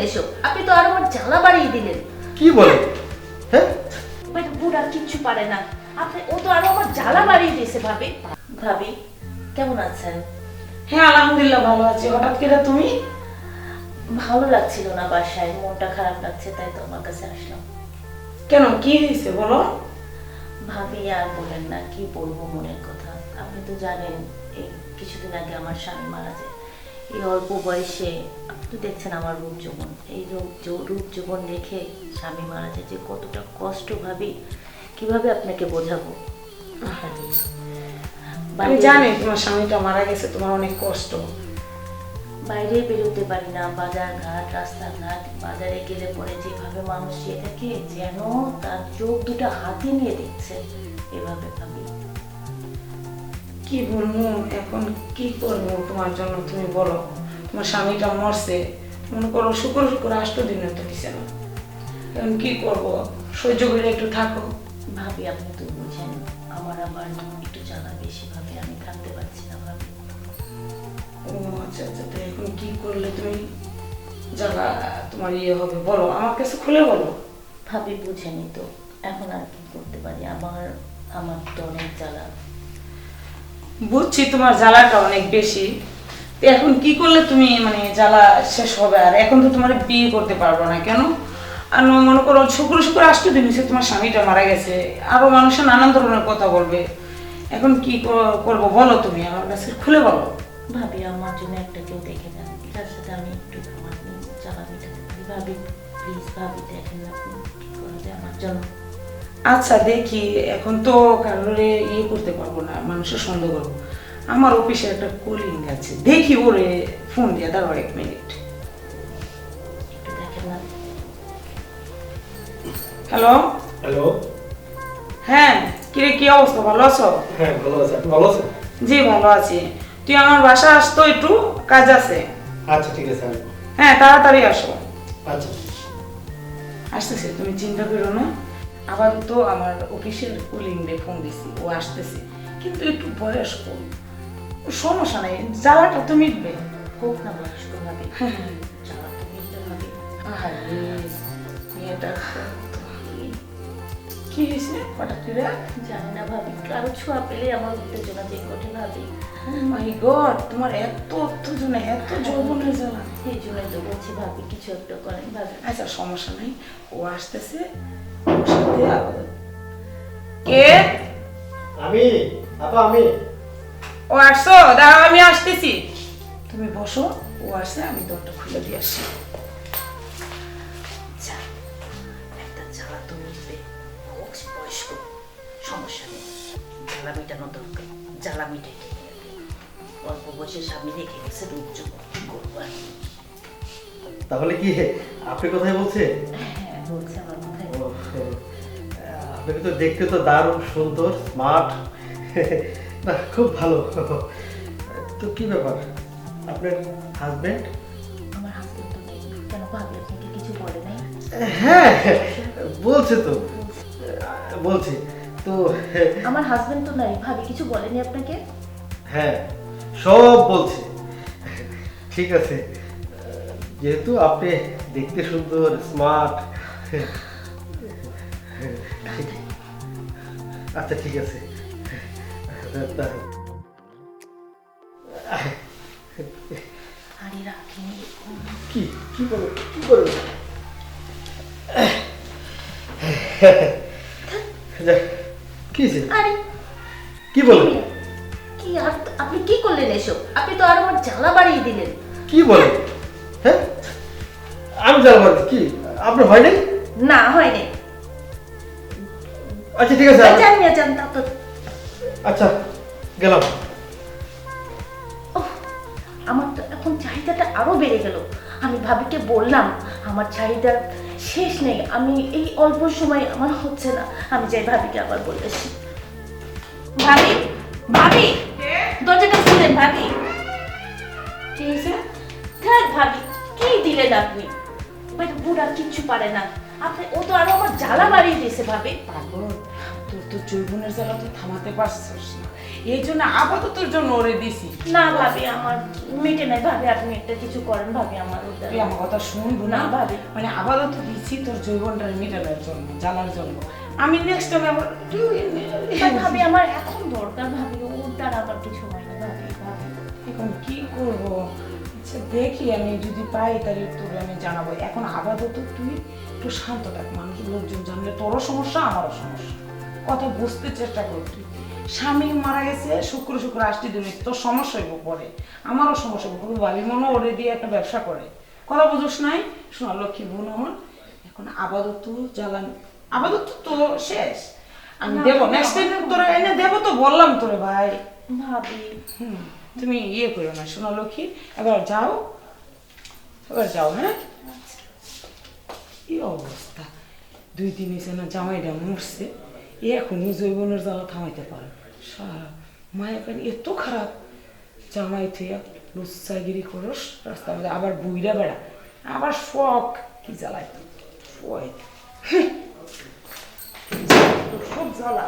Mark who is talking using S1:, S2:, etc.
S1: এসব? আপনি তো আর আমার জ্বালা বাড়িয়ে দিলেন।
S2: কি বলে? হ্যাঁ,
S1: ভাই বুড়া কিচ্ছু পারে না। ও তো আরো আমার জ্বালা বাড়িয়ে দিয়েছে ভাবি। ভাবি কেমন আছেন?
S3: হ্যাঁ আলহামদুলিল্লাহ ভালো আছি। হঠাৎ করে তুমি?
S1: ভালো লাগছিল না বাসায়, মনটা খারাপ লাগছে, তাই তো আমার কাছে আসলাম।
S3: কেন, কি হয়েছে বলো?
S1: ভাবি আর বলেন না, কি বলবো মনের কথা। আপনি তো জানেন এই কিছুদিন আগে আমার স্বামী মারা যায়। এই অল্প বয়সে আপনি তো দেখছেন আমার রূপ যৌবন, এই রূপ যৌবন রেখে স্বামী মারা যায় যে কতটা কষ্ট ভাবি, কিভাবে আপনাকে বোঝাবো।
S3: আমি জানি তোমার স্বামীটা মারা গেছে, তোমার অনেক কষ্ট।
S1: বাইরে বেরোতে পারি না, বাজার ঘাট রাস্তাঘাট, বাজারে গেলে পরে যেভাবে মানুষ চেয়ে থাকে যেন তার চোখ দুটো হাতে নিয়ে দেখছে, এভাবে ভাবি।
S3: কি বলবো এখন, কি করবো তোমার জন্য তুমি বলো। তোমার স্বামীটা মরছে, মনে করো শুক্র শুক্র 8 দিন তো দিছে না। এখন কি করব, সহ্য করে একটু থাকো।
S1: ভাবি আপনি তো বুঝেন আমার আবার একটু জ্বালা বেশি, ভাবে আমি থাকতে পারছি না ভাবি।
S3: ও আচ্ছা আচ্ছা, তো এখন কি করলে তুমি জায়গা তোমার ইয়ে হবে বলো, আমার কাছে খুলে বলো।
S1: ভাবি বুঝেনি তো, এখন আর কি করতে পারি, আমার তো অনেক জ্বালা।
S3: বুঝছি তোমার জ্বালাটা অনেক বেশি, তো এখন কি করলে তুমি মানে জ্বালা শেষ হবে? আর এখন তো তোমার বিয়ে করতে পারবো না, কেন? আর মনে করো শুক্র শুক্র 8 দিন হয়েছে তোমার স্বামীটা মারা গেছে, আরো মানুষের নানান ধরনের কথা বলবে। এখন কি করবো বলো, তুমি আমার কাছে খুলে বলো।
S1: ভাবি আমার জন্য একটা কেউ দেখে দেন, যার সাথে আমি একটু আমার জ্বালা মেটাতে পারি। ভাবি প্লিজ, ভাবি দেখেন না আপনি কি করা যায় আমার জন্য।
S3: আচ্ছা দেখি, এখন তো কারোরে ইয়ে করতে পারবো না, মানুষের সন্দেহ করবো। আমার অফিসে একটা কলিং আছে, দেখি ওরে ফোন দিয়ে, দাঁড়াও 1 মিনিট।
S1: একটু দেখেন না।
S3: হ্যালো।
S2: হ্যালো।
S3: হ্যাঁ, কিরে কি অবস্থা, ভালো আছো?
S2: হ্যাঁ ভালো আছি, আপনি ভালো আছেন?
S3: জি ভালো আছি। তুই আমার বাসা আসতো, একটু কাজ আছে।
S2: আচ্ছা ঠিক আছে, আসবো।
S3: হ্যাঁ তাড়াতাড়ি আসো।
S2: আচ্ছা।
S3: আসতেছে, তুমি চিন্তা করো না। আবার তো আমার অফিসের কলিং রে ফোন দিছি, ও আসতেছে, কিন্তু একটু বয়স্ক। সমস্যা নাই, জ্বালাটা তো মিটবে।
S1: হোক না বয়স্ক ভাবি, জ্বালা তো মিটবে ভাবি।
S3: আরে মেয়েটা কি হয়েছে হঠাৎ করে?
S1: জানি না ভাবি, কারো ছোঁয়া পেলে আমার উত্তেজনা যে কঠে ভাবি।
S3: মাই গড, তোমার এত উত্তেজনা, এত যৌবনের জ্বালা।
S1: এই জন্যই তো বলছি ভাবি কিছু একটা করেন ভাবি।
S3: আচ্ছা সমস্যা নাই, ও আসতেছে, ওর সাথে কে?
S2: আমি, আপা আমি।
S3: ও আসছো, দাঁড়াও আমি আসতেছি। তুমি বসো, ও আসছে, আমি দরটা খুলে দিয়ে আসি।
S1: আচ্ছা, একটা জ্বালা তো মিটবে, হোক সে বয়স্ক, সমস্যা নেই। জ্বালা মেটানো দরকার, জ্বালা মিটে অল্প বয়সে স্বামী রেখে গেছে রূপযোগ, কি করবো আর।
S2: তাহলে কি আপনি কোথায় বলছে?
S1: হ্যাঁ বলছে আমার মাথায়।
S2: আপনাকে তো দেখতে তো দারুণ সুন্দর, স্মার্ট, না খুব ভালো। তো কি ব্যাপার, আপনার হাজবেন্ড?
S1: আমার হাজবেন্ড তো নেই, কেন ভাবি আপনাকে কিছু বলে নাই?
S2: হ্যাঁ বলছে তো, বলছে তো।
S1: আমার হাজবেন্ড তো নাই, ভাবি কিছু বলেনি আপনাকে?
S2: হ্যাঁ সব বলছে। ঠিক আছে, যেহেতু আপনি দেখতে সুন্দর, স্মার্ট। আচ্ছা ঠিক আছে।
S1: আরে রাখিনি।
S2: কি কি বলো, কি করবে? কি
S1: আরে
S2: কি বলো?
S1: কি আর আপনি কি করলেন এসব? আপনি তো আর আমার জ্বালা বাড়িয়ে দিলেন।
S2: কি বলে? হ্যাঁ আমি জানবো কি আপনার হয় নাই?
S1: না হয়নি।
S2: আচ্ছা ঠিক আছে,
S1: জানি জানতাম তো।
S2: আচ্ছা গেলাম।
S1: আমার তো এখন চাহিদাটা আরো বেড়ে গেল। আমি ভাবিকে বললাম আমার চাহিদার শেষ নেই, আমি এই অল্প সময় আমার হচ্ছে না। আমি যাই ভাবিকে আবার বলে আসি। ভাবি, ভাবি দরজাটা খুলেন ভাবি।
S3: ঠিক আছে।
S1: হ্যাঁ ভাবি, কি দিলেন আপনি? বুড়া কিচ্ছু পারে না। ও তো আরো আমার জ্বালা বাড়িয়ে দিয়েছে ভাবি।
S3: পাগল, তোর তো যৌবনের জ্বালা তো থামাতে পারছিস না। এই জন্য আপাততর জন্য ওরে দিছি।
S1: না ভাবি, আমার মিটে নাই ভাবি, আপনি একটা কিছু করেন ভাবি আমার ওটা।
S3: তুই আমার কথা শুনবো না
S1: না ভাবি।
S3: মানে আপাতত দিচ্ছি তোর যৌবনটা মেটানোর জন্য, জ্বালার জন্য। আমি নেক্সট টাইম আবার
S1: ভাবি আমার এখন দরকার ভাবি, ওর দ্বারা আবার কিছু হয় না ভাবি। ভাবি
S3: এখন কি করব? আচ্ছা দেখি, আমি যদি পাই তাহলে তোকে আমি জানাবো। এখন আপাতত তুই একটু শান্ত থাক, মানুষ লোকজন জানলে তোরও সমস্যা আমারও সমস্যা। কথা বুঝতে চেষ্টা কর তুই। স্বামী মারা গেছে, শুক্র শুক্র আসতে দিবি, তোর সমস্যা হইব পরে, আমারও সমস্যা হইব। ভাবি মনে ওরে দিয়ে একটা ব্যবসা করে, কথা বুঝোস নাই? শোনা লক্ষ্মী বোন আমার, এখন আপাতত জ্বালান, আপাতত তো শেষ। আমি দেবো নেক্সট টাইম তোরা এনে দেবো তো, বললাম তোরে ভাই।
S1: ভাবি
S3: তুমি ইয়ে করো না শোনা লক্ষ্মী, এবার যাও, এবার যাও। হ্যাঁ, কি অবস্থা, 2 দিন হয়েছে না জামাইটা মরছে, এখনই জৈবনের জ্বালা থামাইতে পারে। সারা মায়া কেন এত খারাপ, জামাই থেকে লুচ্চাগিরি করস রাস্তার মধ্যে, আবার বুইরা বেড়া, আবার শখ কি জ্বালায়, সব জ্বালা।